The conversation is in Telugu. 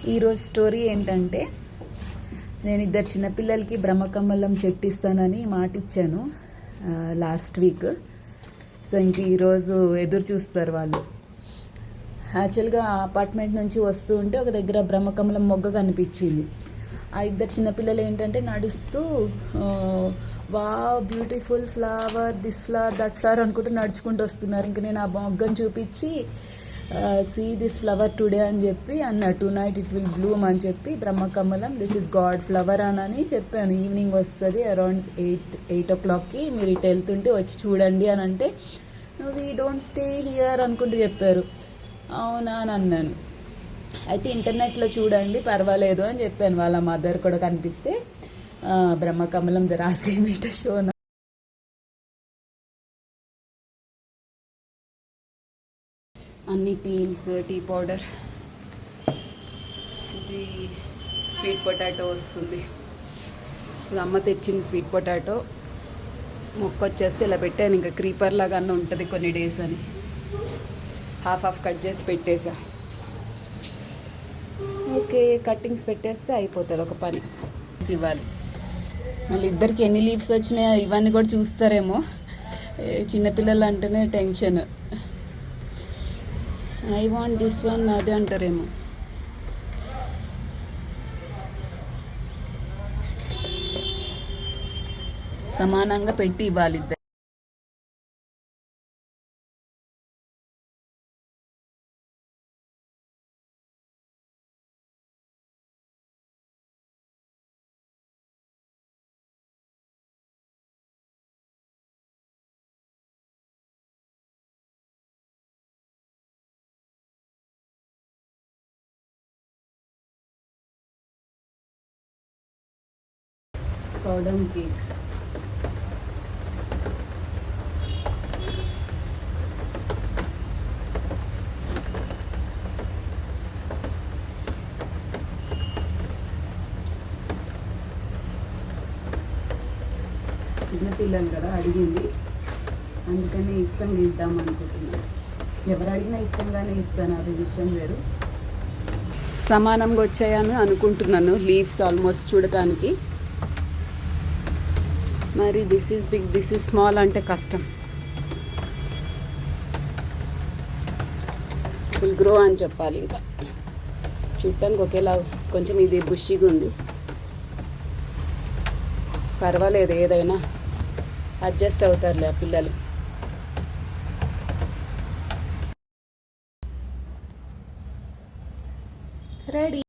ఈరోజు స్టోరీ ఏంటంటే, నేను ఇద్దరు చిన్నపిల్లలకి బ్రహ్మకమలం చెట్టు ఇస్తానని మాట ఇచ్చాను లాస్ట్ వీక్. సో ఇంక ఈరోజు ఎదురు చూస్తారు వాళ్ళు. యాక్చువల్గా అపార్ట్మెంట్ నుంచి వస్తూ ఉంటే ఒక దగ్గర బ్రహ్మకమలం మొగ్గ కనిపించింది. ఆ ఇద్దరు చిన్నపిల్లలు ఏంటంటే నడుస్తూ వా beautiful flower, this flower, that flower అనుకుంటూ నడుచుకుంటూ వస్తున్నారు. ఇంక నేను ఆ మొగ్గను చూపించి సీ దిస్ ఫ్లవర్ టుడే అని చెప్పి అన్న, to night it will Bloom అని చెప్పి బ్రహ్మకమలం దిస్ ఇస్ గాడ్ ఫ్లవర్ అని చెప్పాను. ఈవినింగ్ వస్తుంది అరౌండ్ 8 o'clockకి, మీరు ఇటు వెళ్తుంటే వచ్చి చూడండి అని అంటే, వీ డోంట్ స్టే హియర్ అనుకుంటూ చెప్పారు. అవునా అని అన్నాను. అయితే ఇంటర్నెట్లో చూడండి పర్వాలేదు అని చెప్పాను. వాళ్ళ మదర్ కూడా కనిపిస్తే బ్రహ్మకమలం ద రాస్కే మీట షో. అన్ని పీల్స్, టీ పౌడర్, ఇది స్వీట్ పొటాటో వస్తుంది. ఇది అమ్మ తెచ్చింది స్వీట్ పొటాటో. మొక్క వచ్చేస్తే ఇలా పెట్టాను, ఇంకా క్రీపర్ లాగా అన్న ఉంటుంది కొన్ని డేస్ అని హాఫ్ కట్ చేసి పెట్టేసా. ఓకే, కట్టింగ్స్ పెట్టేస్తే అయిపోతుంది ఒక పని. ఇవ్వాలి మళ్ళీ ఇద్దరికి ఎన్ని లీవ్స్ వచ్చినాయో ఇవన్నీ కూడా చూస్తారేమో. చిన్నపిల్లలు అంటేనే tension. I want this one అదే అంటారేమో. సమానంగా పెట్టి ఇవ్వాలి ఇద్దరు. కౌడమ్ కేక్, చిన్నపిల్లలు కదా అడిగింది, అందుకని ఇష్టంగా ఇద్దాం అనుకుంటున్నాను. ఎవరు అడిగినా ఇష్టంగానే ఇస్తాను, అది విషయం వేరు. సమానంగా వచ్చాయని అనుకుంటున్నాను లీవ్స్ ఆల్మోస్ట్ చూడటానికి. మరి this is big, this is small అంటే కష్టం. ఫుల్ గ్రో అని చెప్పాలి. ఇంకా చూడటానికి ఒకేలా కొంచెం ఇది బుషిగా ఉంది. పర్వాలేదు, ఏదైనా అడ్జస్ట్ అవుతారులే ఆ పిల్లలు.